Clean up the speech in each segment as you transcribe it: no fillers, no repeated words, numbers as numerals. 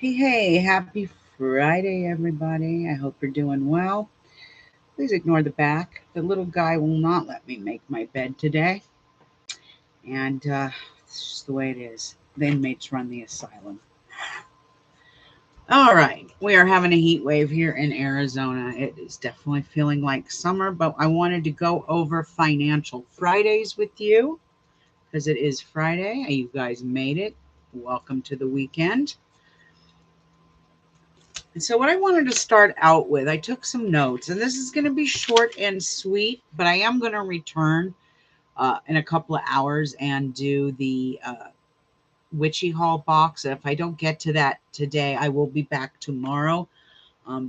Hey, happy Friday, everybody. I hope you're doing well. Please ignore the back. The little guy will not let me make my bed today. And it's just the way it is. The inmates run the asylum. All right, we are having a heat wave here in Arizona. It is definitely feeling like summer, but I wanted to go over Financial Fridays with you because it is Friday. You guys made it. Welcome to the weekend. And so, what I wanted to start out with, I took some notes, and this is going to be short and sweet, but I am going to return in a couple of hours and do the Witchy Hall box. And if I don't get to that today, I will be back tomorrow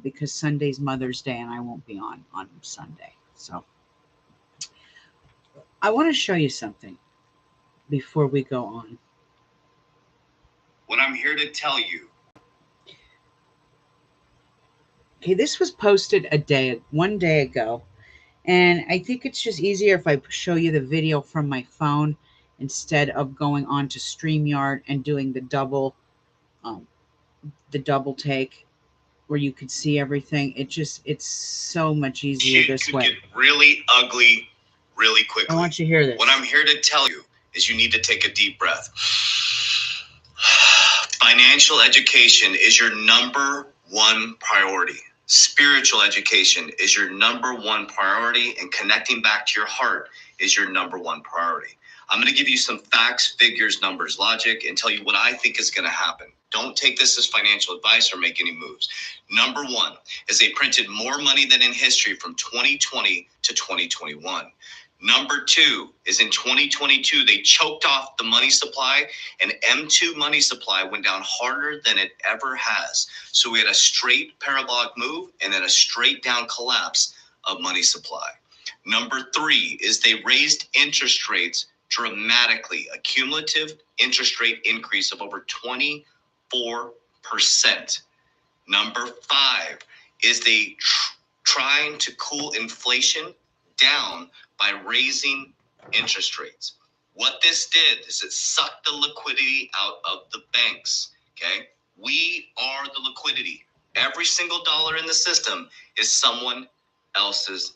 because Sunday's Mother's Day and I won't be on Sunday. So, I want to show you something before we go on. What I'm here to tell you. Okay, this was posted one day ago. And I think it's just easier if I show you the video from my phone instead of going on to StreamYard and doing um, the double take where you could see everything. It's so much easier this way. Shit could get really ugly really quickly. I want you to hear this. What I'm here to tell you is you need to take a deep breath. Financial education is your number one priority. Spiritual education is your number one priority, and connecting back to your heart is your number one priority. I'm going to give you some facts, figures, numbers, logic, and tell you what I think is going to happen. Don't take this as financial advice or make any moves. Number one is they printed more money than in history from 2020 to 2021. Number two is in 2022, they choked off the money supply, and M2 money supply went down harder than it ever has. So we had a straight parabolic move and then a straight down collapse of money supply. Number three is they raised interest rates dramatically, a cumulative interest rate increase of over 24%. Number five is they trying to cool inflation down by raising interest rates. What this did is it sucked the liquidity out of the banks, okay? We are the liquidity. Every single dollar in the system is someone else's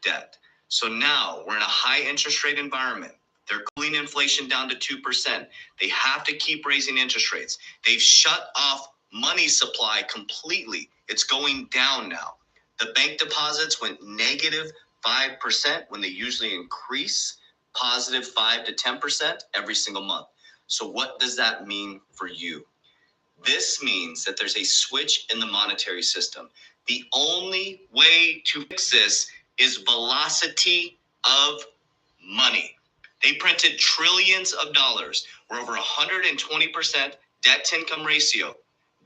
debt. So now we're in a high interest rate environment. They're cooling inflation down to 2%. They have to keep raising interest rates. They've shut off money supply completely. It's going down now. The bank deposits went negative 5% when they usually increase positive 5 to 10% every single month. So what does that mean for you? This means that there's a switch in the monetary system. The only way to fix this is velocity of money. They printed trillions of dollars. We're over 120% debt to income ratio.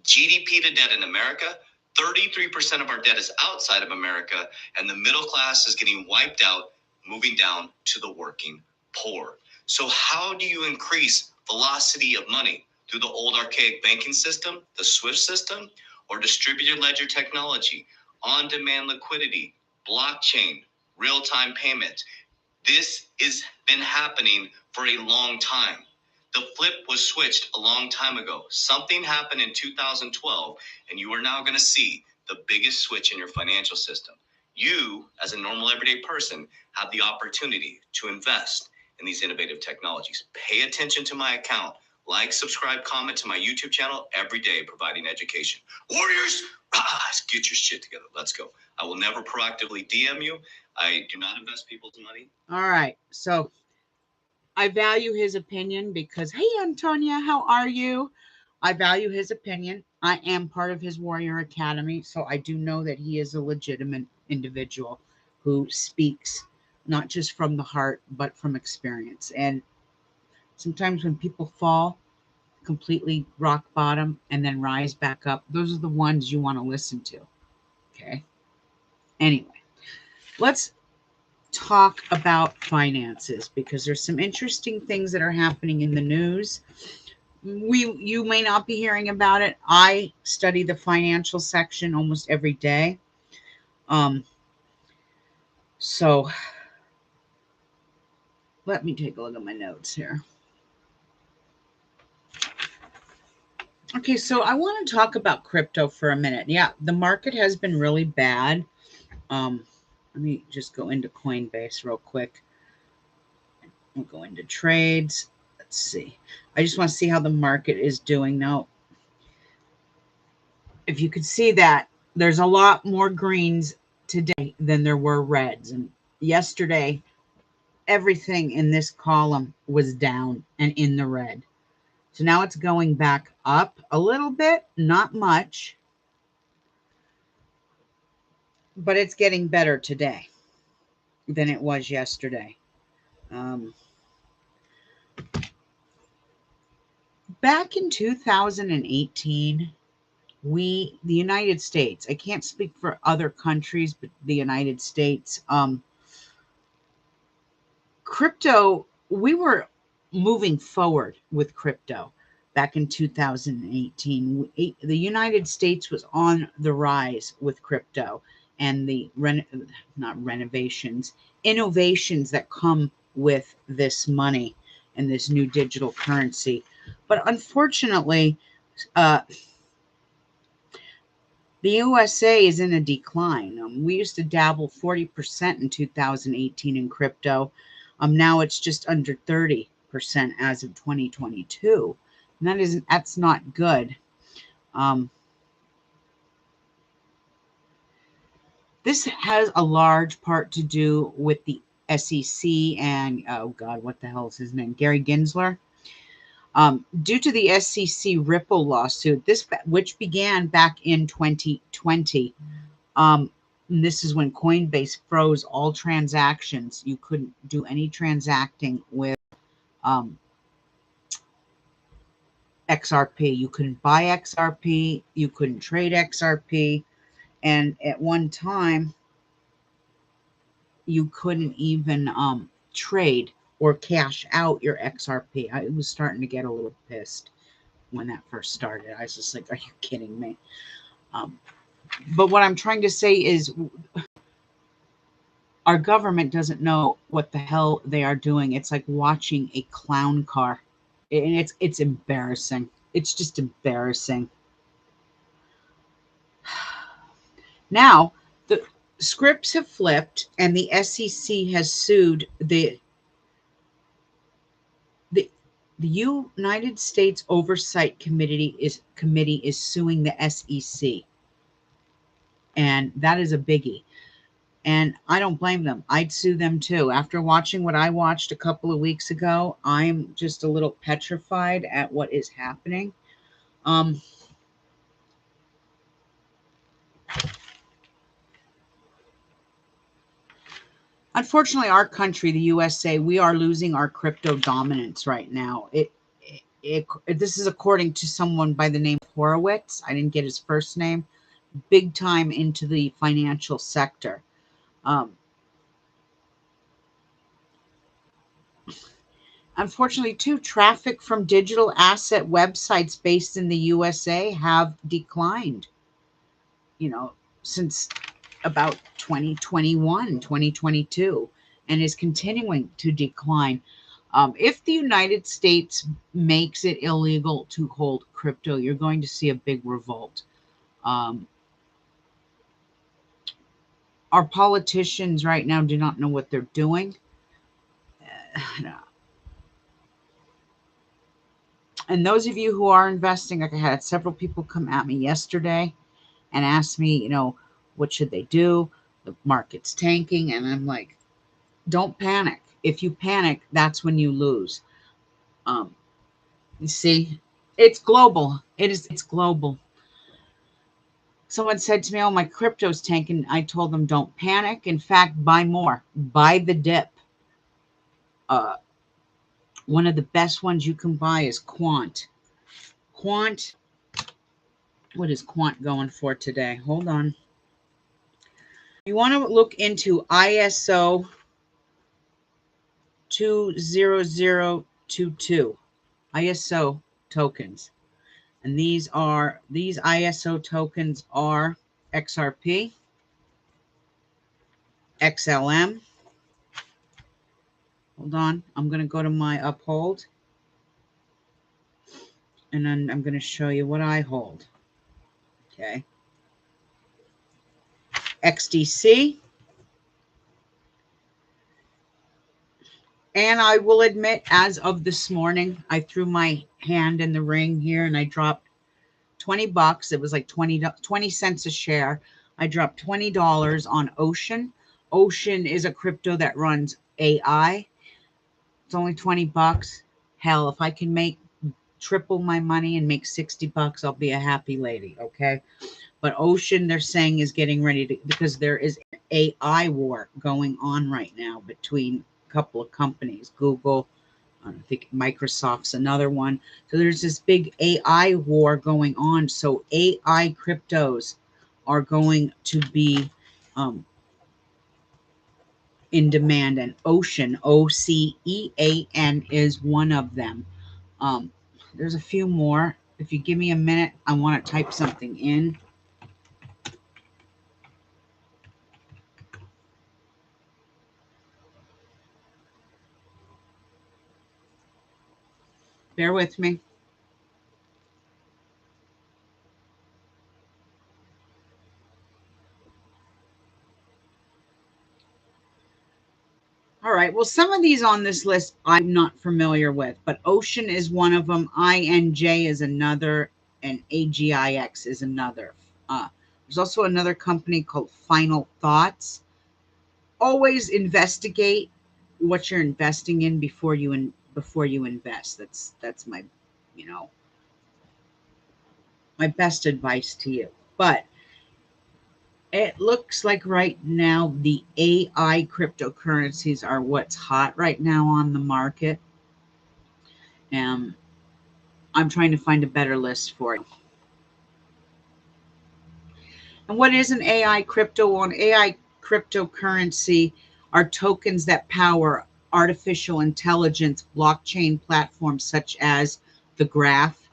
GDP to debt in America, 33% of our debt is outside of America, and the middle class is getting wiped out, moving down to the working poor. So how do you increase velocity of money? Through the old archaic banking system, the SWIFT system, or distributed ledger technology, on-demand liquidity, blockchain, real-time payments? This has been happening for a long time. The flip was switched a long time ago. Something happened in 2012, and you are now going to see the biggest switch in your financial system. You, as a normal everyday person, have the opportunity to invest in these innovative technologies. Pay attention to my account. Like, subscribe, comment to my YouTube channel every day, providing education. Warriors, get your shit together. Let's go. I will never proactively DM you. I do not invest people's money. All right. So I value his opinion because, hey, Antonia, how are you? I value his opinion. I am part of his Warrior Academy, so I do know that he is a legitimate individual who speaks not just from the heart, but from experience. And sometimes when people fall completely rock bottom and then rise back up, those are the ones you want to listen to. Okay. Anyway, let's talk about finances because there's some interesting things that are happening in the news. You may not be hearing about it. I study the financial section almost every day. So let me take a look at my notes here. Okay, so I want to talk about crypto for a minute. Yeah, the market has been really bad. Um, Let me just go into Coinbase real quick. We'll go into trades. Let's see. I just want to see how the market is doing now. If you could see that, there's a lot more greens today than there were reds. And yesterday, everything in this column was down and in the red. So now it's going back up a little bit, not much, but it's getting better today than it was yesterday. Um, Back in 2018, the United States, I can't speak for other countries, but the United States, crypto, we were moving forward with crypto back in 2018. The United States was on the rise with crypto and the not renovations, innovations that come with this money and this new digital currency. But unfortunately, uh, the USA is in a decline. We used to dabble 40% in 2018 in crypto. Now it's just under 30% as of 2022. And that's not good. Um, this has a large part to do with the SEC and, oh God, what the hell is his name? Gary Gensler. Due to the SEC Ripple lawsuit, which began back in 2020, and this is when Coinbase froze all transactions. You couldn't do any transacting with um, XRP. You couldn't buy XRP. You couldn't trade XRP. And at one time, you couldn't even trade or cash out your XRP. I was starting to get a little pissed when that first started. I was just like, are you kidding me? Um, but what I'm trying to say is our government doesn't know what the hell they are doing. It's like watching a clown car. And it's embarrassing. It's just embarrassing. Now, the scripts have flipped and the SEC has sued the the United States Oversight Committee is suing the SEC, and that is a biggie. And I don't blame them. I'd sue them too. After watching what I watched a couple of weeks ago, I'm just a little petrified at what is happening. Um, Unfortunately, our country, the USA, we are losing our crypto dominance right now. This is according to someone by the name of Horowitz. I didn't get his first name. Big time into the financial sector. Um, Unfortunately, too, traffic from digital asset websites based in the USA have declined, you know, since about 2021, 2022, and is continuing to decline. If the United States makes it illegal to hold crypto, you're going to see a big revolt. Um, our politicians right now do not know what they're doing. And those of you who are investing, like I had several people come at me yesterday and ask me, what should they do? The market's tanking. And I'm like, don't panic. If you panic, that's when you lose. Um, you see, it's global. It's global. Someone said to me, oh, my crypto's tanking. I told them, don't panic. In fact, buy more. Buy the dip. Uh, One of the best ones you can buy is Quant. Quant, what is Quant going for today? Hold on. You want to look into ISO 20022 ISO tokens. And these ISO tokens are XRP, XLM. Hold on. I'm going to go to my Uphold. And then I'm going to show you what I hold. Okay. XDC. And I will admit, as of this morning, I threw my hand in the ring here and I dropped 20 bucks. It was like 20 cents a share. I dropped $20 on Ocean. Ocean is a crypto that runs AI. It's only 20 bucks. Hell, if I can make triple my money and make 60 bucks, I'll be a happy lady. Okay. But Ocean, they're saying, is getting ready to, because there is an AI war going on right now between a couple of companies, Google, I think Microsoft's another one. So there's this big AI war going on. So AI cryptos are going to be in demand, and Ocean, OCEAN, is one of them. There's a few more. If you give me a minute, I want to type something in. Bear with me. All right. Well, some of these on this list I'm not familiar with, but Ocean is one of them. INJ is another, and AGIX is another. There's also another company called Final Thoughts. Always investigate what you're investing in before you invest. That's my, you know, my best advice to you. But it looks like right now the AI cryptocurrencies are what's hot right now on the market. And I'm trying to find a better list for it. And what is an AI crypto? Well, an AI cryptocurrency are tokens that power artificial intelligence blockchain platforms such as the Graph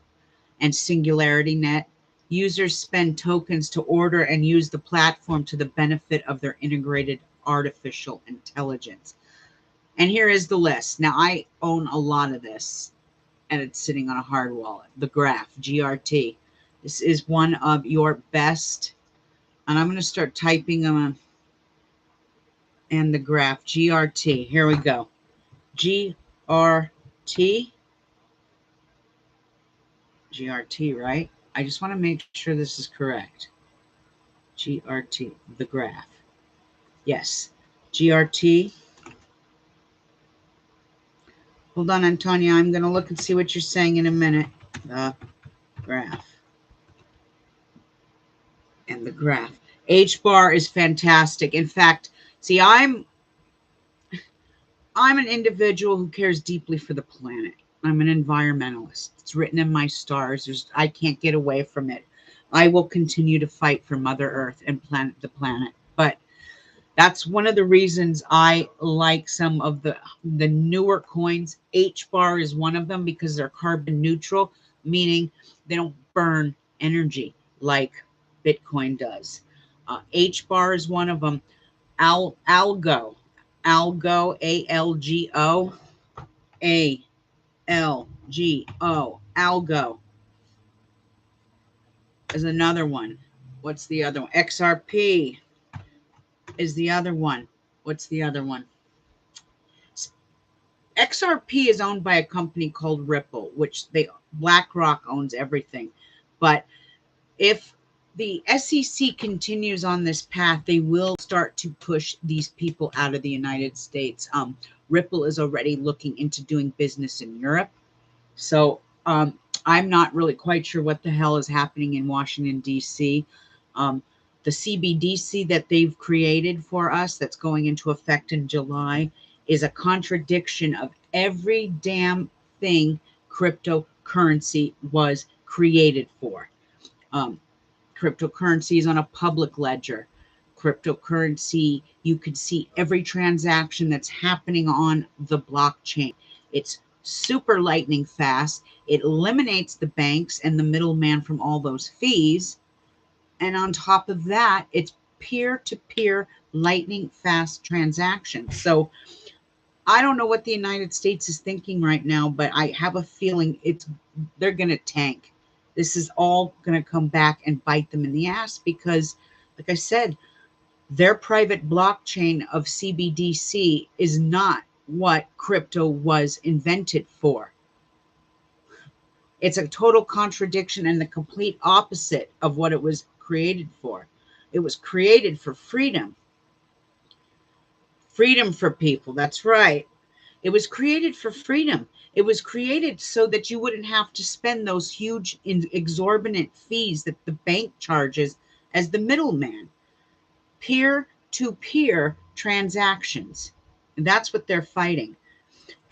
and Singularity Net. Users spend tokens to order and use the platform to the benefit of their integrated artificial intelligence. And here is the list. Now, I own a lot of this, and it's sitting on a hard wallet. The Graph, GRT. This is one of your best. And I'm going to start typing them and the Graph, GRT. Here we go. GRT. GRT, right? I just want to make sure this is correct. GRT, the Graph. Yes, GRT. Hold on, Antonia. I'm going to look and see what you're saying in a minute. The Graph. And the Graph. H-bar is fantastic. In fact, see, I'm an individual who cares deeply for the planet. I'm an environmentalist. It's written in my stars. I can't get away from it. I will continue to fight for Mother Earth and the planet. But that's one of the reasons I like some of the newer coins. H-bar is one of them because they're carbon neutral, meaning they don't burn energy like Bitcoin does. H-bar is one of them. Algo, ALGO, Algo is another one. What's the other one? XRP is the other one. What's the other one? XRP is owned by a company called Ripple, which BlackRock owns everything. But if the SEC continues on this path, they will start to push these people out of the United States. Ripple is already looking into doing business in Europe. So I'm not really quite sure what the hell is happening in Washington, D.C. The CBDC that they've created for us that's going into effect in July is a contradiction of every damn thing cryptocurrency was created for. Cryptocurrency is on a public ledger. Cryptocurrency, you could see every transaction that's happening on the blockchain. It's super lightning fast. It eliminates the banks and the middleman from all those fees. And on top of that, it's peer-to-peer lightning fast transactions. So I don't know what the United States is thinking right now, but I have a feeling they're going to tank. This is all going to come back and bite them in the ass because, like I said, their private blockchain of CBDC is not what crypto was invented for. It's a total contradiction and the complete opposite of what it was created for. It was created for freedom. Freedom for people. That's right. It was created for freedom. It was created so that you wouldn't have to spend those huge, exorbitant fees that the bank charges as the middleman. Peer-to-peer transactions. And that's what they're fighting.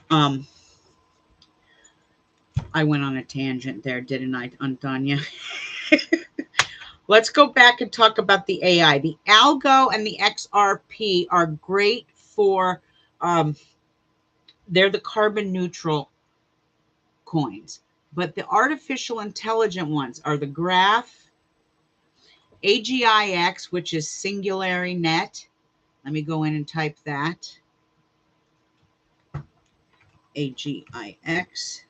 I went on a tangent there, didn't I, Antanya? Let's go back and talk about the AI. The Algo and the XRP are great for, they're the carbon neutral coins. But the artificial intelligent ones are the Graph, AGIX, which is Singularity Net. Let me go in and type that. AGIX.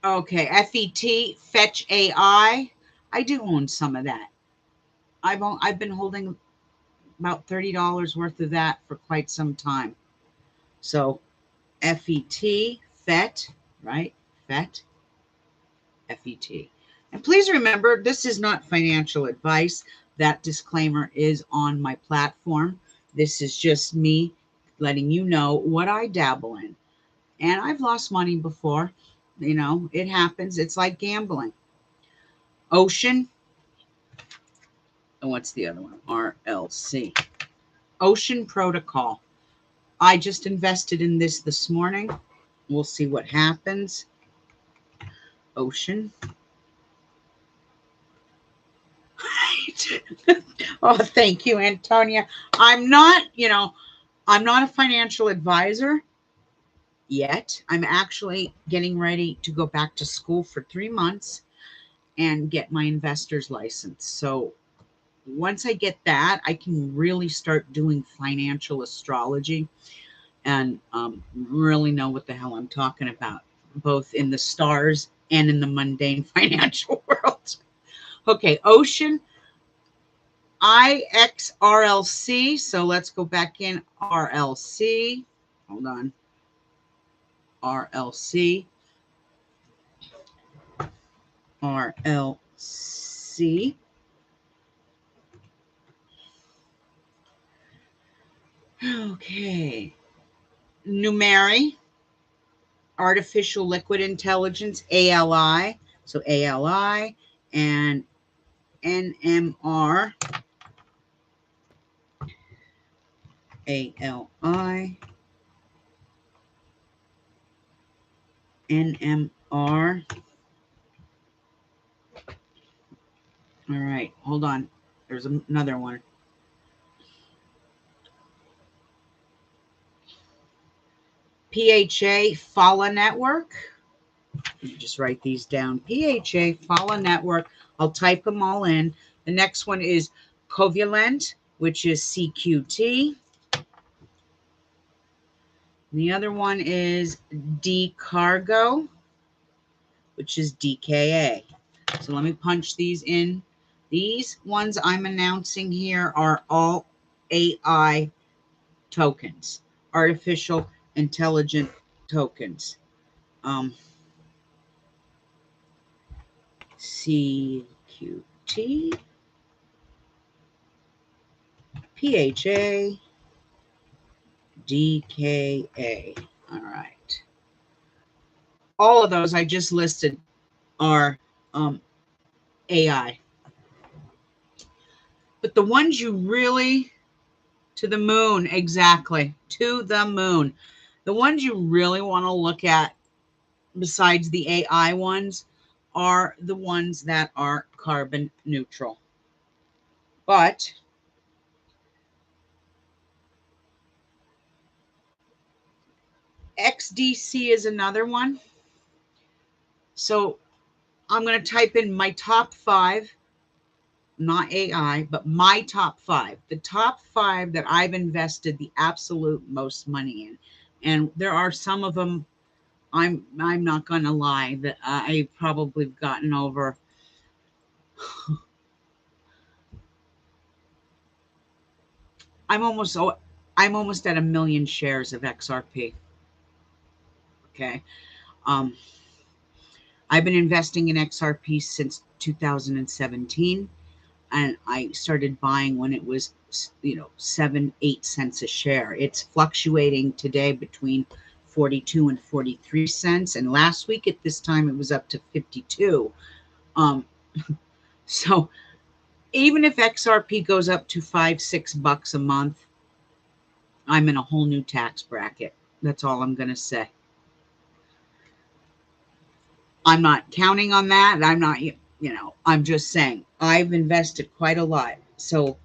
Okay, FET, Fetch AI. I do own some of that. I've been holding about $30 worth of that for quite some time. So FET, FET, right? FET, FET. And please remember, this is not financial advice. That disclaimer is on my platform. This is just me letting you know what I dabble in. And I've lost money before. You know, it happens. It's like gambling. Ocean. And what's the other one? RLC. Ocean Protocol. I just invested in this morning. We'll see what happens. Ocean. Oh, thank you, Antonia. I'm not a financial advisor yet. I'm actually getting ready to go back to school for 3 months and get my investor's license. So once I get that, I can really start doing financial astrology and really know what the hell I'm talking about, both in the stars and in the mundane financial world. Okay, Ocean, IXRLC. So let's go back in. RLC. Hold on. RLC. RLC. Okay. Numeri. Artificial Liquid Intelligence, ALI. So ALI and NMR. ALI. NMR. All right, hold on. There's another one. PHA Fala Network. Let me just write these down. PHA Fala Network. I'll type them all in. The next one is Covalent, which is CQT. The other one is DCargo, which is DKA. So let me punch these in. These ones I'm announcing here are all AI tokens, artificial intelligent tokens. CQT, PHA, DKA. All right. All of those I just listed are AI. But the ones you really, to the moon, exactly, to the moon. The ones you really want to look at, besides the AI ones, are the ones that are carbon neutral. But XDC is another one. So I'm going to type in my top 5 not AI, but my top 5, the top 5 that I've invested the absolute most money in. And there are some of them, I'm not going to lie, that I probably have gotten over. I'm almost at 1 million shares of XRP. Okay. I've been investing in XRP since 2017, and I started buying when it was, 7-8 cents a share. It's fluctuating today between 42 and 43 cents, and last week at this time it was up to 52. So even if XRP goes up to $5-6 a month, I'm in a whole new tax bracket. That's all I'm going to say. I'm not counting on that. I'm not, I'm just saying I've invested quite a lot. So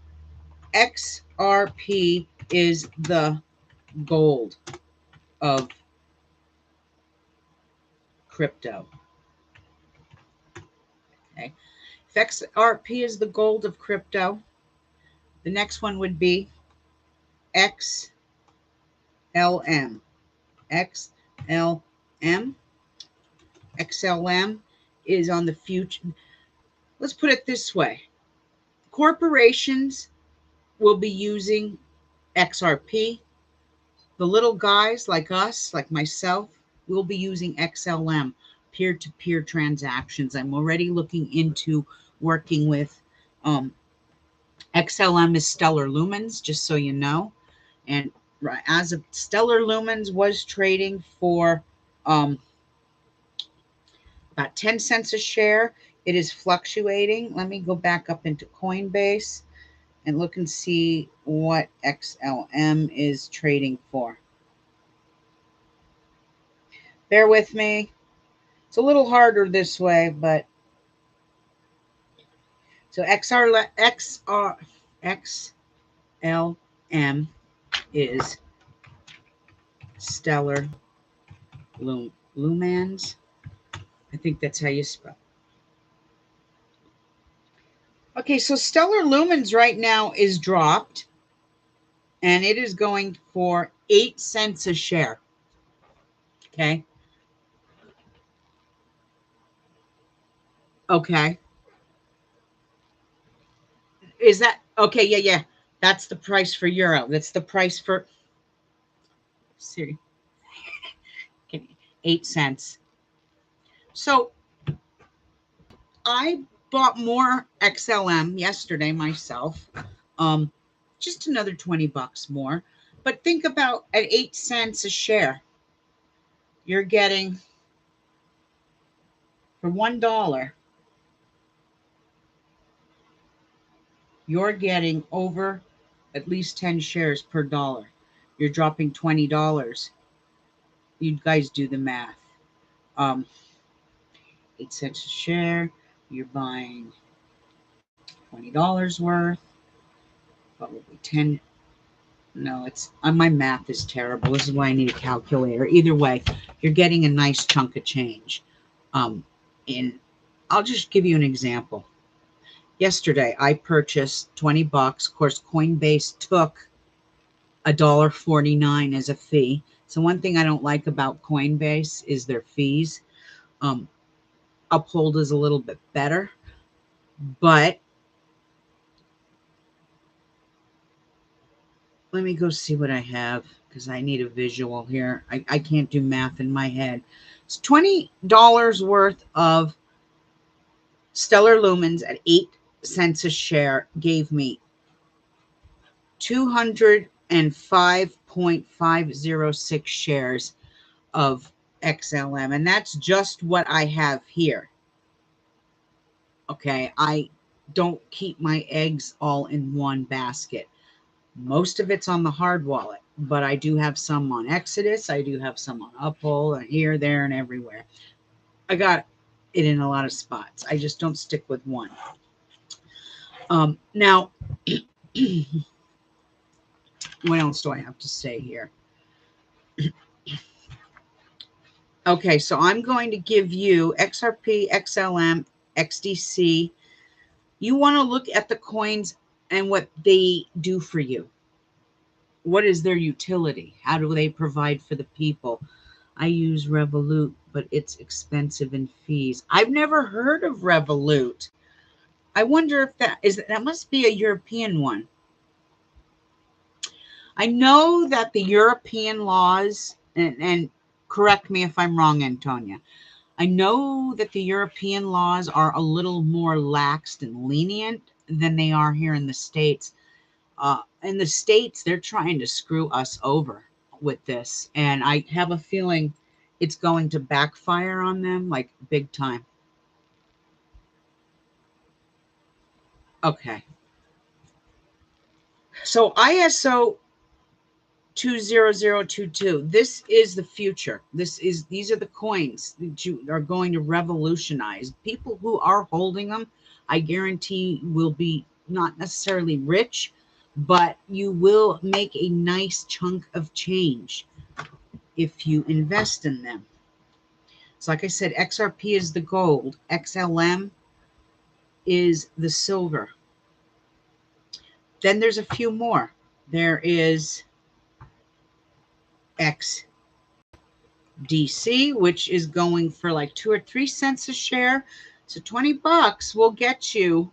XRP is the gold of crypto. Okay. If XRP is the gold of crypto, the next one would be XLM. XLM. XLM is on the future. Let's put it this way. Corporations will be using XRP. The little guys like us, like myself, will be using XLM, peer-to-peer transactions. I'm already looking into working with XLM is Stellar Lumens, just so you know. And as of Stellar Lumens was trading for about 10 cents a share. It is fluctuating. Let me go back up into Coinbase and look and see what XLM is trading for. Bear with me. It's a little harder this way, but so XLM is Stellar Lumens. I think that's how you spell. Okay, so Stellar Lumens right now is dropped, and it is going for 8 cents a share. Okay. Okay. Is that okay? Yeah. That's the price for euro. That's the price for Siri. 8 cents. So I bought more XLM yesterday myself. Just another $20 more. But think about at 8 cents a share, you're getting for $1, you're getting over at least 10 shares per dollar. You're dropping $20. You guys do the math. 8 cents a share, you're buying $20 worth, probably 10. No, it's my math is terrible. This is why I need a calculator. Either way, you're getting a nice chunk of change. And I'll just give you an example. Yesterday, I purchased $20. Of course, Coinbase took $1.49 as a fee. So one thing I don't like about Coinbase is their fees. Uphold is a little bit better, but let me go see what I have because I need a visual here. I can't do math in my head. It's $20 worth of Stellar Lumens at 8 cents a share gave me 205.506 shares of XLM. And that's just what I have here. Okay, I don't keep my eggs all in one basket. Most of it's on the hard wallet, but I do have some on Exodus. I do have some on Uphold and here, there, and everywhere. I got it in a lot of spots. I just don't stick with one. Now, what else do I have to say here? Okay, so I'm going to give you XRP, XLM, XDC. You want to look at the coins and what they do for you. What is their utility? How do they provide for the people? I use Revolut, but it's expensive in fees. I've never heard of Revolut. I wonder if that must be a European one. I know that the European laws, and correct me if I'm wrong, Antonia. I know that the European laws are a little more laxed and lenient than they are here in the States. In the States, they're trying to screw us over with this. And I have a feeling it's going to backfire on them like big time. Okay. So ISO 20022. This is the future. These are the coins that you are going to revolutionize. People who are holding them, I guarantee, will be not necessarily rich, but you will make a nice chunk of change if you invest in them. So like I said, XRP is the gold, XLM is the silver. Then there's a few more. There is XDC, which is going for like 2 or 3 cents a share. So $20 will get you,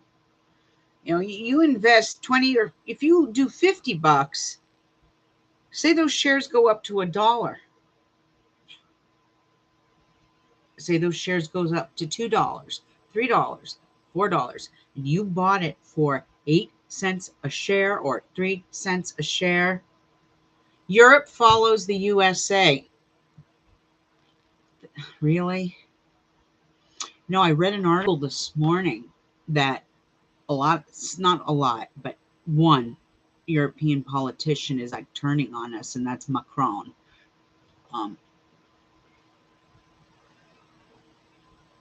you invest 20, or if you do $50, say those shares go up to $1. Say those shares goes up to $2, $3, $4, and you bought it for 8 cents a share or 3 cents a share. Europe follows the USA. Really? No, I read an article this morning that it's not a lot, but one European politician is like turning on us, and that's Macron.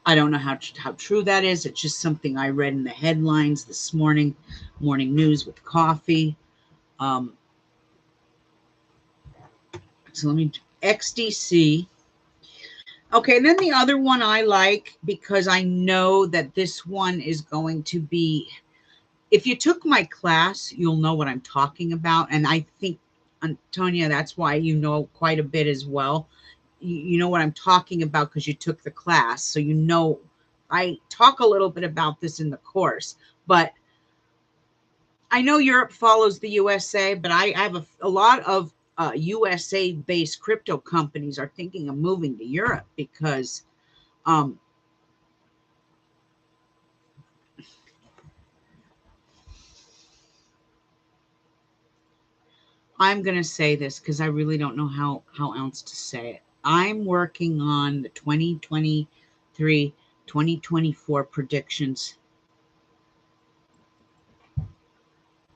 I don't know how true that is. It's just something I read in the headlines this morning, morning news with coffee. So let me, XDC. Okay, and then the other one I like, because I know that this one is going to be, if you took my class, you'll know what I'm talking about. And I think, Antonia, that's why you know quite a bit as well. You know what I'm talking about because you took the class. So you know, I talk a little bit about this in the course. But I know Europe follows the USA, but I have a lot of USA-based crypto companies are thinking of moving to Europe because I'm going to say this because I really don't know how else to say it. I'm working on the 2023, 2024 predictions.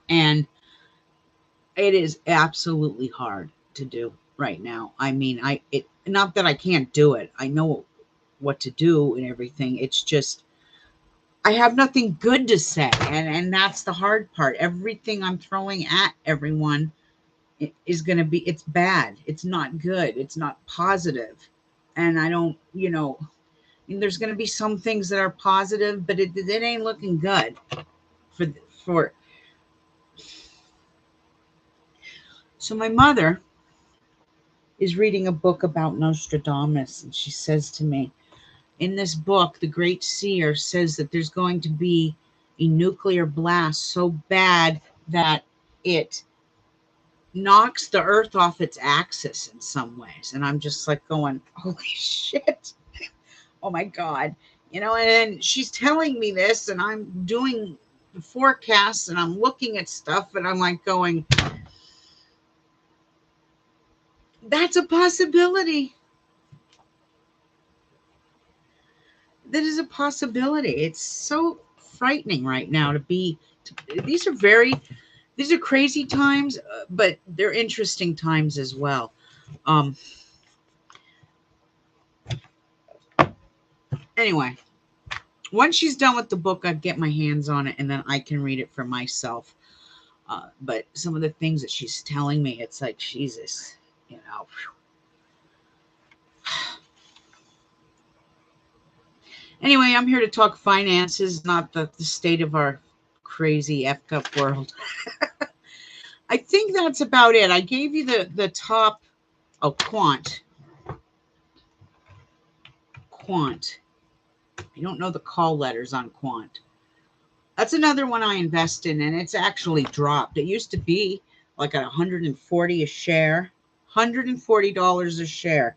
And it is absolutely hard to do right now. I mean, not that I can't do it. I know what to do and everything. It's just I have nothing good to say, and that's the hard part. Everything I'm throwing at everyone is going to be, it's bad. It's not good. It's not positive. And I don't, there's going to be some things that are positive, but it ain't looking good for. So my mother is reading a book about Nostradamus, and she says to me, in this book, the great seer says that there's going to be a nuclear blast so bad that it knocks the earth off its axis in some ways. And I'm just like going, holy shit. Oh my God. And she's telling me this, and I'm doing the forecasts, and I'm looking at stuff, and I'm like going, that's a possibility. That is a possibility. It's so frightening right now these are crazy times, but they're interesting times as well. Anyway, once she's done with the book, I'd get my hands on it and then I can read it for myself. But some of the things that she's telling me, it's like, Jesus, Anyway, I'm here to talk finances, not the state of our crazy effed up world. I think that's about it. I gave you the top. Oh, Quant. You don't know the call letters on Quant. That's another one I invest in, and it's actually dropped. It used to be like at $140 a share, $140 a share.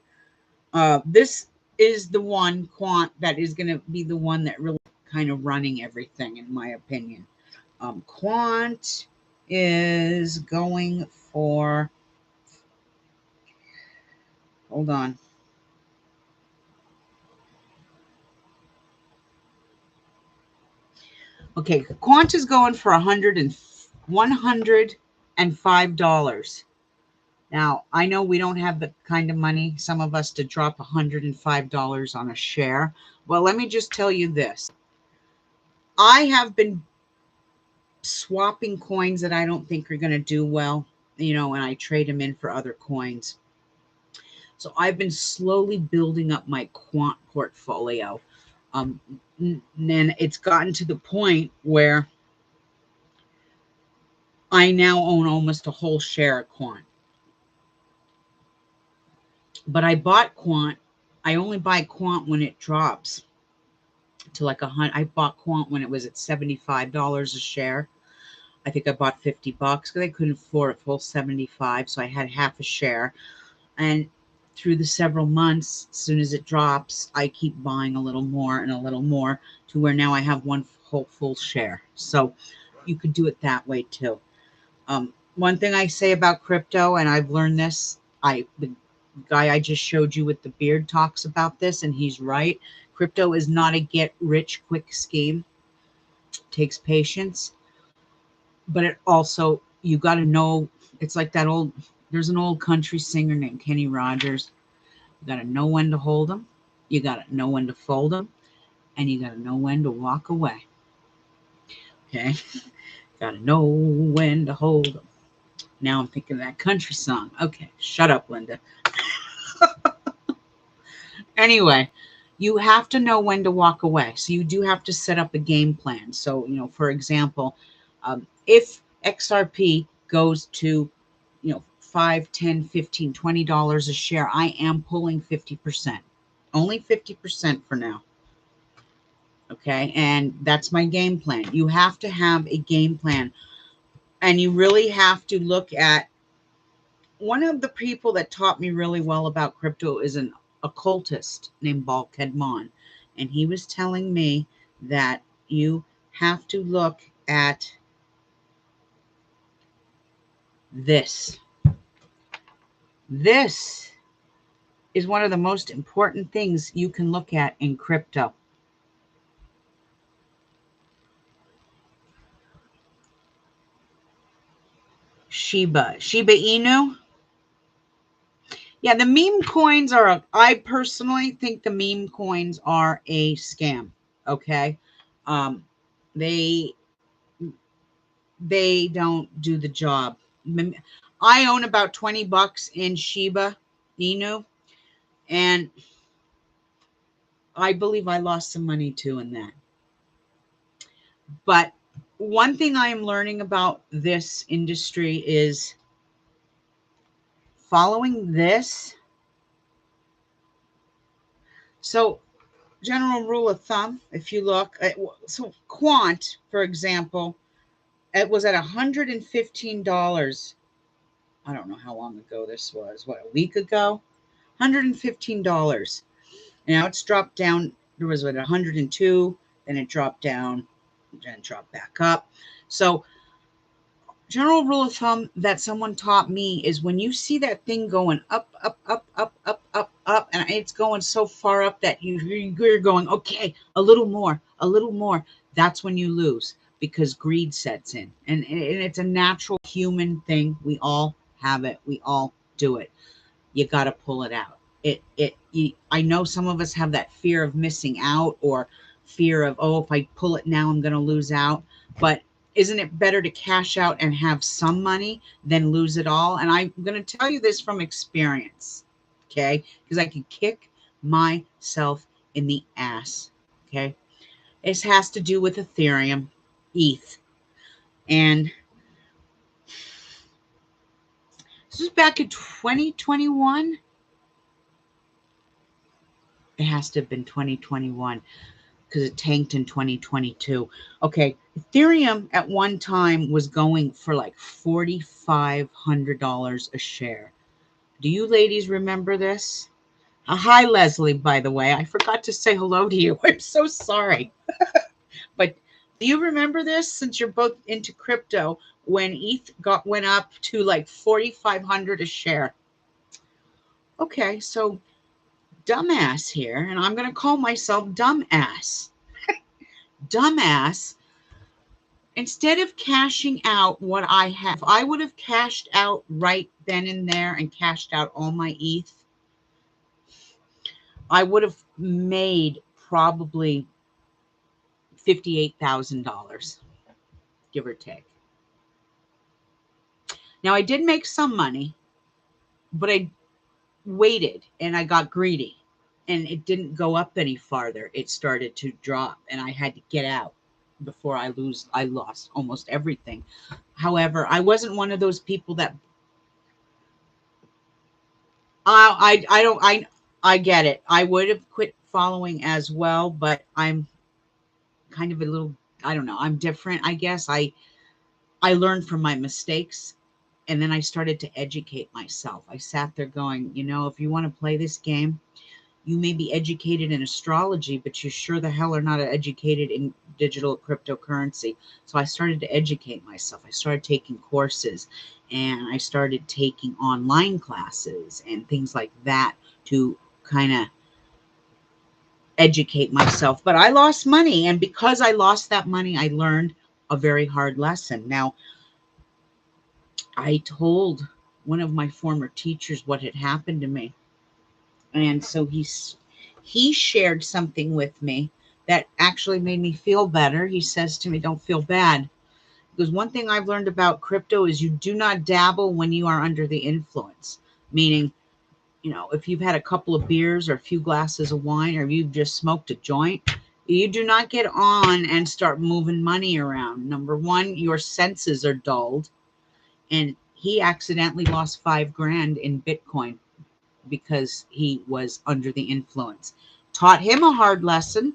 This is the one, Quant, that is going to be the one that really kind of running everything, in my opinion. Quant is going for, hold on. Okay, Quant is going for $105. Now, I know we don't have the kind of money, some of us, to drop $105 on a share. Well, let me just tell you this. I have been swapping coins that I don't think are going to do well, and I trade them in for other coins. So I've been slowly building up my Quant portfolio. And it's gotten to the point where I now own almost a whole share of Quant. But I bought Quant. I only buy Quant when it drops to like $100. I bought Quant when it was at $75 a share. I think I bought $50 because I couldn't afford a full 75, so I had half a share. And through the several months, as soon as it drops, I keep buying a little more and a little more to where now I have one whole full share. So you could do it that way too. One thing I say about crypto, and I've learned this, the guy I just showed you with the beard talks about this, and he's right. Crypto is not a get rich quick scheme. It takes patience, but it also, you got to know, it's like there's an old country singer named Kenny Rogers. You got to know when to hold them. You got to know when to fold them, and you got to know when to walk away. Okay. Got to know when to hold them. Now I'm thinking of that country song. Okay. Shut up, Linda. Anyway, you have to know when to walk away. So you do have to set up a game plan. So, for example, if XRP goes to, $5, $10, $15, $20 a share, I am pulling 50%. Only 50% for now. Okay. And that's my game plan. You have to have a game plan. And you really have to look at, one of the people that taught me really well about crypto is an occultist named Balked Mon. And he was telling me that you have to look at this. This is one of the most important things you can look at in crypto. Shiba Inu. Yeah, the meme coins I personally think the meme coins are a scam. Okay. They don't do the job. I own about $20 in Shiba Inu, and I believe I lost some money too in that. But one thing I am learning about this industry is following this. So, general rule of thumb, if you look at, so Quant, for example, it was at $115. I don't know how long ago this was. What, a week ago? $115. Now it's dropped down. There was 102, then it dropped down, then dropped back up. So, general rule of thumb that someone taught me is when you see that thing going up, up, up, up, up, up, up, and it's going so far up that you're going, okay, a little more, that's when you lose, because greed sets in. And it's a natural human thing. We all have it. We all do it. You got to pull it out. I know some of us have that fear of missing out, or fear of, oh, if I pull it now, I'm going to lose out. But isn't it better to cash out and have some money than lose it all? And I'm going to tell you this from experience, okay? Because I can kick myself in the ass Okay. This has to do with Ethereum, ETH. And this was back in 2021. It has to have been 2021 because it tanked in 2022. Okay. Ethereum at one time was going for like $4,500 a share. Do you ladies remember this? Hi, Leslie, by the way. I forgot to say hello to you. I'm so sorry. But do you remember this, since you're both into crypto, when ETH went up to like 4,500 a share? Okay, so dumbass here, and I'm going to call myself dumbass. Dumbass, instead of cashing out what I have, I would have cashed out right then and there and cashed out all my ETH. I would have made probably $58,000, give or take. Now, I did make some money, but I waited and I got greedy and it didn't go up any farther. It started to drop and I had to get out before I lost almost everything. However, I wasn't one of those people that I get it. I would have quit following as well, but I'm kind of a little, I don't know, I'm different, I guess. I learned from my mistakes. And then I started to educate myself. I sat there going, if you want to play this game, you may be educated in astrology, but you sure the hell are not educated in digital cryptocurrency. So I started to educate myself. I started taking courses and I started taking online classes and things like that to kind of educate myself. But I lost money. And because I lost that money, I learned a very hard lesson. Now, I told one of my former teachers what had happened to me. And so he shared something with me that actually made me feel better. He says to me, don't feel bad. Because one thing I've learned about crypto is you do not dabble when you are under the influence. Meaning, if you've had a couple of beers or a few glasses of wine or you've just smoked a joint, you do not get on and start moving money around. Number one, your senses are dulled. And he accidentally lost $5,000 in Bitcoin because he was under the influence. Taught him a hard lesson.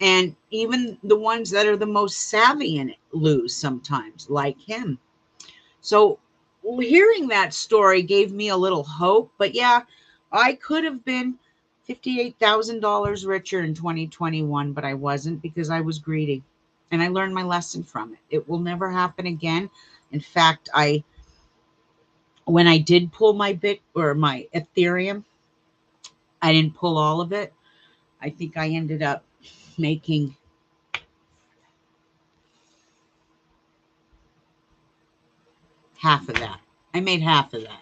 And even the ones that are the most savvy in it lose sometimes, like him. So hearing that story gave me a little hope. But yeah, I could have been $58,000 richer in 2021, but I wasn't because I was greedy. And I learned my lesson from it. It will never happen again. In fact, when I did pull my my Ethereum, I didn't pull all of it. I think I ended up making half of that. I made half of that.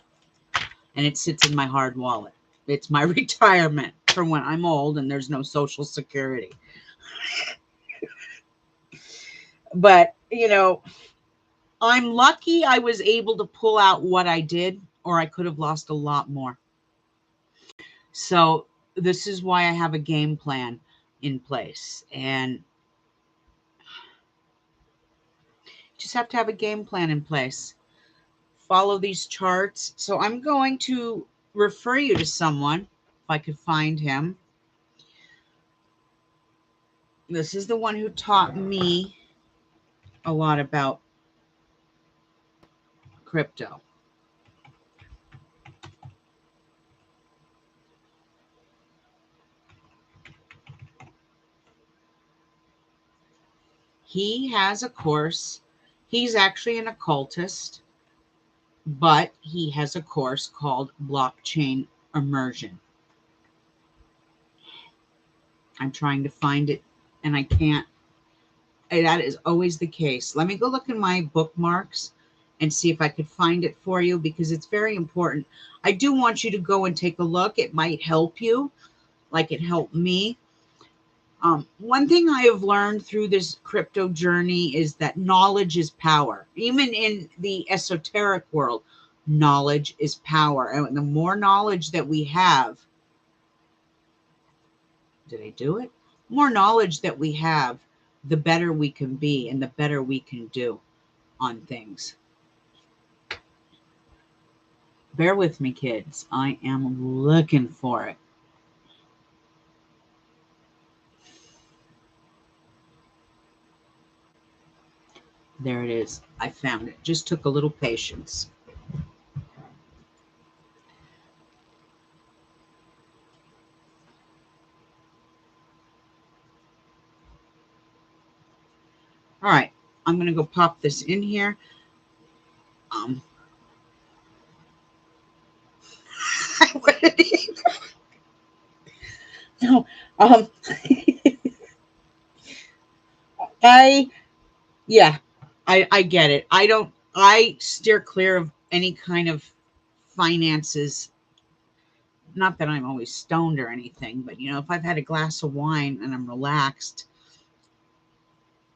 And it sits in my hard wallet. It's my retirement for when I'm old and there's no Social Security. But, I'm lucky I was able to pull out what I did, or I could have lost a lot more. So this is why I have a game plan in place. And you just have to have a game plan in place. Follow these charts. So I'm going to refer you to someone, if I could find him. This is the one who taught me a lot about crypto. He has a course. He's actually an occultist, but he has a course called Blockchain Immersion. I'm trying to find it and I can't. That is always the case. Let me go look in my bookmarks and see if I could find it for you because it's very important. I do want you to go and take a look. It might help you like it helped me. One thing I have learned through this crypto journey is that knowledge is power. Even in the esoteric world, knowledge is power. And the more knowledge that we have, did I do it? more knowledge that we have, the better we can be and the better we can do on things. Bear with me, kids. I am looking for it. There it is. I found it. Just took a little patience. All right. I'm going to go pop this in here. No, I get it. I steer clear of any kind of finances. Not that I'm always stoned or anything, but if I've had a glass of wine and I'm relaxed,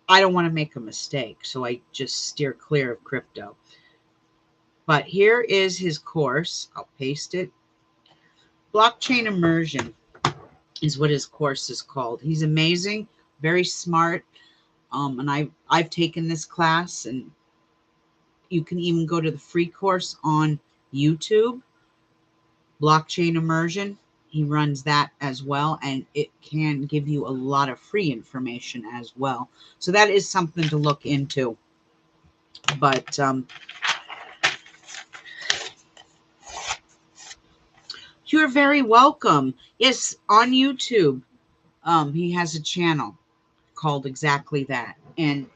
I don't want to make a mistake. So I just steer clear of crypto. But here is his course. I'll paste it. Blockchain Immersion is what his course is called. He's amazing, very smart. And I've taken this class, and you can even go to the free course on YouTube, Blockchain Immersion. He runs that as well, and it can give you a lot of free information as well. So that is something to look into. But you're very welcome. Yes, on YouTube, he has a channel called exactly that, and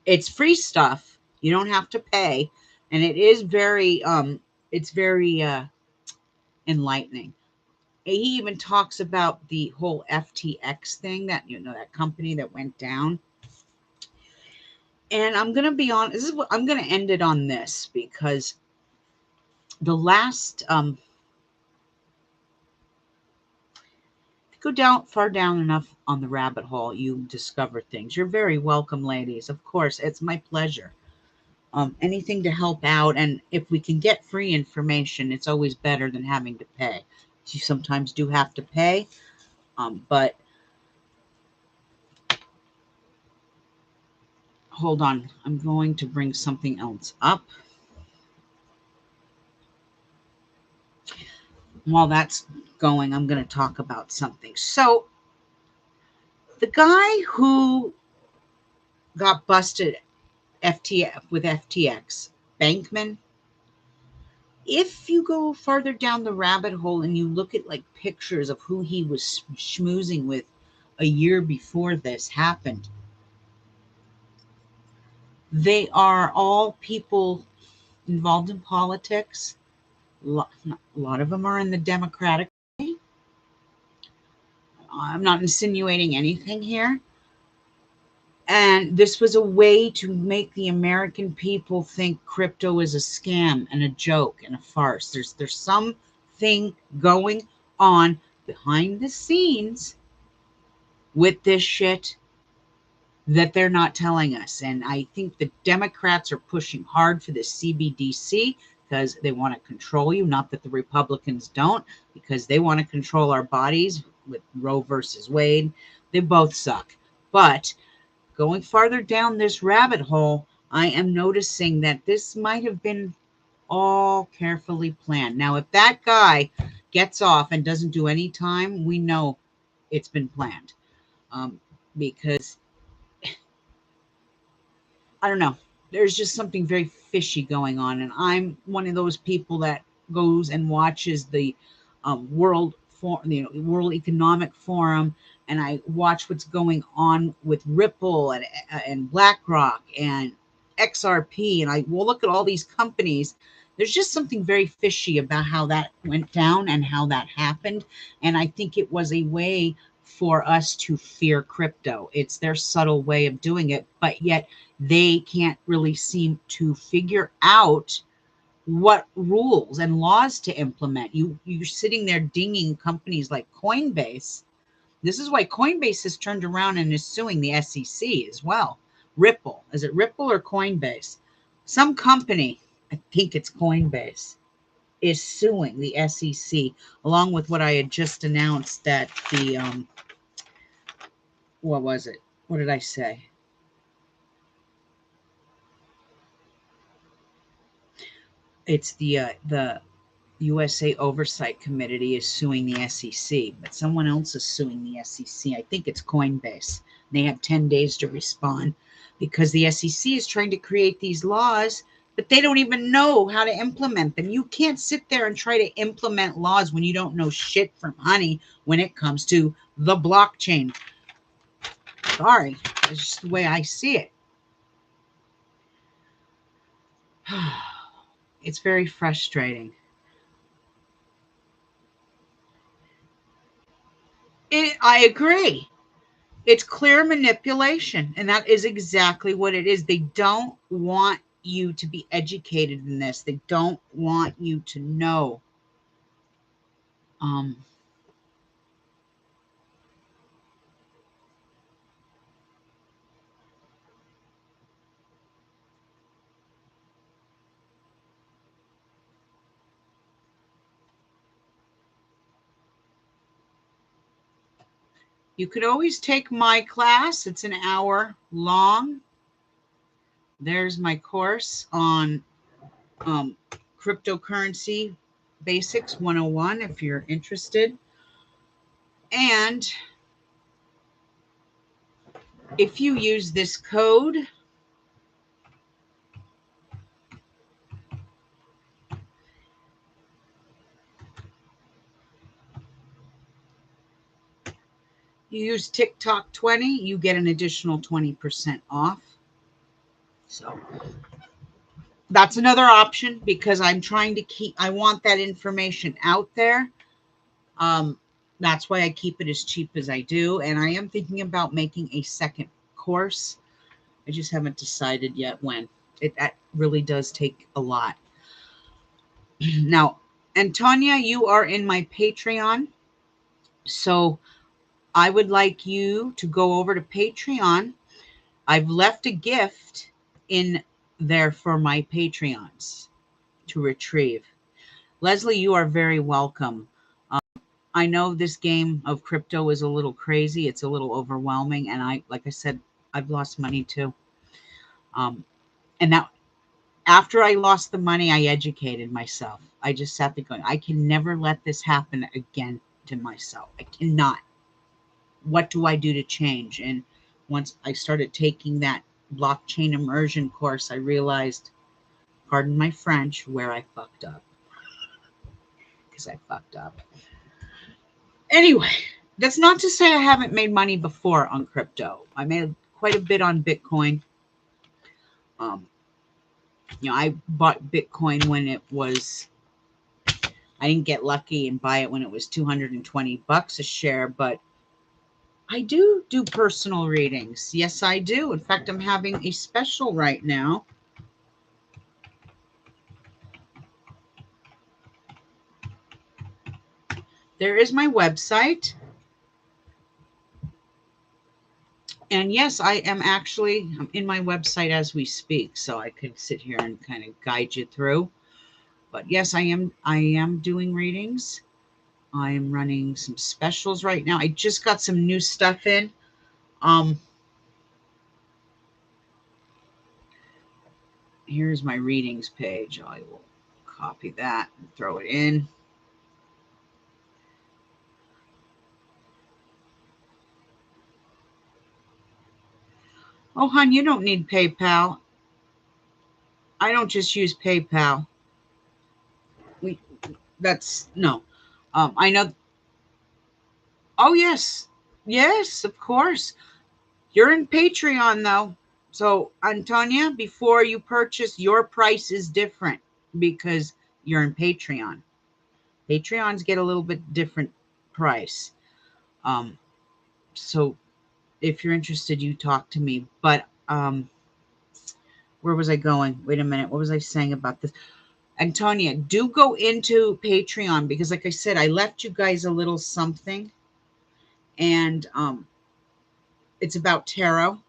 it's free stuff. You don't have to pay, and it is very it's very enlightening. He even talks about the whole FTX thing, that that company that went down. And I'm gonna be on. This is what I'm gonna end it on this, because the last go down far down enough on the rabbit hole, you discover things. You're very welcome, ladies. Of course, it's my pleasure. Anything to help out, and if we can get free information, it's always better than having to pay. You sometimes do have to pay, but hold on. I'm going to bring something else up. While that's going, I'm going to talk about something. So, the guy who got busted with FTX, Bankman, if you go farther down the rabbit hole and you look at like pictures of who he was schmoozing with a year before this happened, they are all people involved in politics. A lot of them are in the Democratic Party. I'm not insinuating anything here. And this was a way to make the American people think crypto is a scam and a joke and a farce. There's something going on behind the scenes with this shit that they're not telling us. And I think the Democrats are pushing hard for the CBDC because they want to control you. Not that the Republicans don't, because they want to control our bodies with Roe versus Wade. They both suck. But going farther down this rabbit hole, I am noticing that this might have been all carefully planned. Now, if that guy gets off and doesn't do any time, we know it's been planned. Because I don't know. There's just something very fishy going on. And I'm one of those people that goes and watches the World Economic Forum, and I watch what's going on with Ripple and BlackRock and XRP, and I will look at all these companies. There's just something very fishy about how that went down and how that happened. And I think it was a way for us to fear crypto. It's their subtle way of doing it, but yet they can't really seem to figure out what rules and laws to implement. You're sitting there dinging companies like Coinbase. This is why Coinbase has turned around and is suing the SEC as well. Ripple. Is it Ripple or Coinbase? Some company, I think it's Coinbase, is suing the SEC, along with what I had just announced, that the what was it? What did I say? It's the USA Oversight Committee is suing the SEC, but someone else is suing the SEC. I think it's Coinbase. They have 10 days to respond because the SEC is trying to create these laws, but they don't even know how to implement them. You can't sit there and try to implement laws when you don't know shit from honey when it comes to the blockchain. Sorry, that's just the way I see it. It's very frustrating. I agree. It's clear manipulation, and that is exactly what it is. They don't want you to be educated in this. They don't want you to know. Um, you could always take my class. It's an hour long. There's my course on cryptocurrency basics 101 if you're interested. And if you use this code, you use TikTok 20, you get an additional 20% off. So that's another option because I'm trying to I want that information out there. That's why I keep it as cheap as I do. And I am thinking about making a second course. I just haven't decided yet when. That really does take a lot. Now, Antonia, you are in my Patreon. So I would like you to go over to Patreon. I've left a gift in there for my Patreons to retrieve. Leslie, you are very welcome. I know this game of crypto is a little crazy. It's a little overwhelming. And like I said, I've lost money too. And now after I lost the money, I educated myself. I just sat there going, I can never let this happen again to myself. I cannot. What do I do to change? And once I started taking that blockchain immersion course, I realized, pardon my French, where I fucked up. Because I fucked up. Anyway, that's not to say I haven't made money before on crypto. I made quite a bit on Bitcoin. I bought Bitcoin when it was, I didn't get lucky and buy it when it was $220 a share, but I do personal readings. Yes, I do. In fact, I'm having a special right now. There is my website. And yes, I am actually I'm in my website as we speak, so I could sit here and kind of guide you through. But yes, I am doing readings. I am running some specials right now. I just got some new stuff in. Here's my readings page. I will copy that and throw it in. Oh, hon, you don't need PayPal. I don't just use PayPal. No. I know. Oh, yes. Yes, of course. You're in Patreon, though. So, Antonia, before you purchase, your price is different because you're in Patreon. Patreons get a little bit different price. So, if you're interested, you talk to me. But where was I going? Wait a minute. What was I saying about this? Antonia, do go into Patreon because, like I said, I left you guys a little something. And it's about tarot.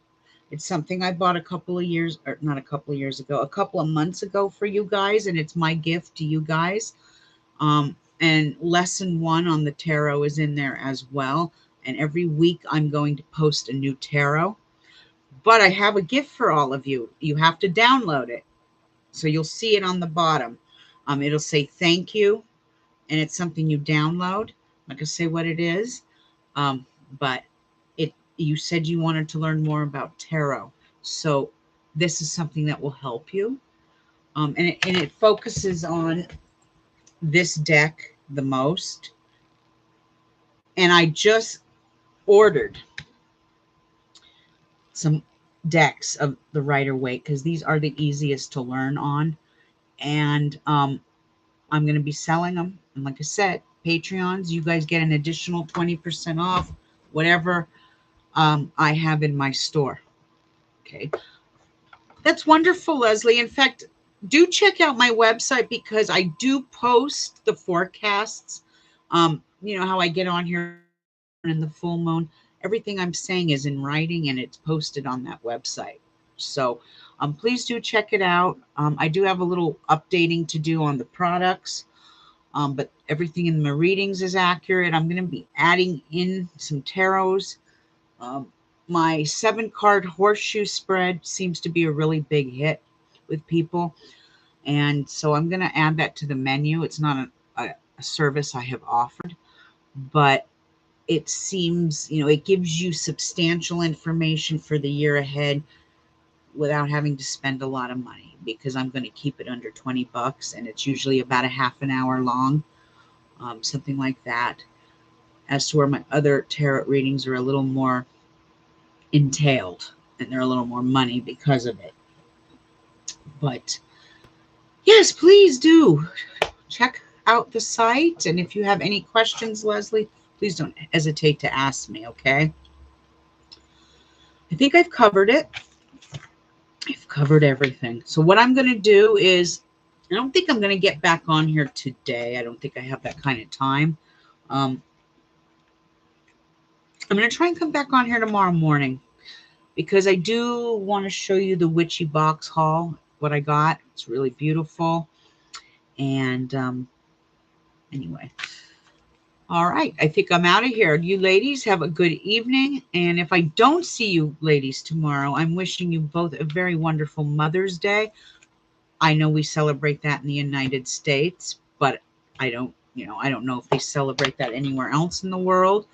It's something I bought a couple of years, or not a couple of years ago, a couple of months ago for you guys. And it's my gift to you guys. And lesson 1 on the tarot is in there as well. And every week I'm going to post a new tarot. But I have a gift for all of you. You have to download it. So you'll see it on the bottom. It'll say thank you, and it's something you download. I'm not gonna say what it is, but you said you wanted to learn more about tarot. So this is something that will help you. And it focuses on this deck the most. And I just ordered some decks of the Rider-Waite because these are the easiest to learn on. And I'm going to be selling them. And like I said, Patreons, you guys get an additional 20% off whatever I have in my store. Okay. That's wonderful, Leslie. In fact, do check out my website because I do post the forecasts. You know how I get on here in the full moon. Everything I'm saying is in writing and it's posted on that website. So please do check it out. I do have a little updating to do on the products, but everything in my readings is accurate. I'm going to be adding in some tarots. My 7-card horseshoe spread seems to be a really big hit with people. And so I'm going to add that to the menu. It's not a service I have offered, but it seems, you know, it gives you substantial information for the year ahead without having to spend a lot of money, because I'm going to keep it under $20 and it's usually about a half an hour long, something like that. As to where my other tarot readings are a little more entailed and they're a little more money because of it. But yes, please do check out the site. And if you have any questions, Leslie, please don't hesitate to ask me, okay? I think I've covered it. I've covered everything. So what I'm going to do is, I don't think I'm going to get back on here today. I don't think I have that kind of time. I'm going to try and come back on here tomorrow morning because I do want to show you the Witchy box haul, what I got. It's really beautiful. And anyway. All right. I think I'm out of here. You ladies have a good evening. And if I don't see you ladies tomorrow, I'm wishing you both a very wonderful Mother's Day. I know we celebrate that in the United States, but I don't know if they celebrate that anywhere else in the world.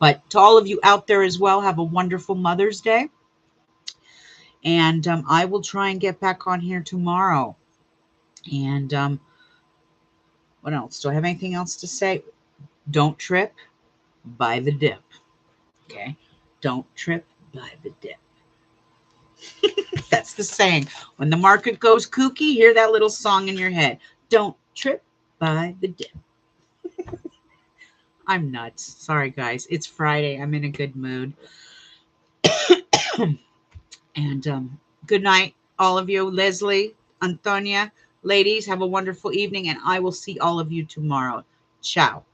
But to all of you out there as well, have a wonderful Mother's Day. And I will try and get back on here tomorrow. And what else? Do I have anything else to say? Don't trip, buy the dip. Okay? Don't trip, buy the dip. That's the saying. When the market goes kooky, hear that little song in your head. Don't trip, buy the dip. I'm nuts. Sorry, guys. It's Friday. I'm in a good mood. And good night, all of you. Leslie, Antonia, ladies, have a wonderful evening, and I will see all of you tomorrow. Ciao.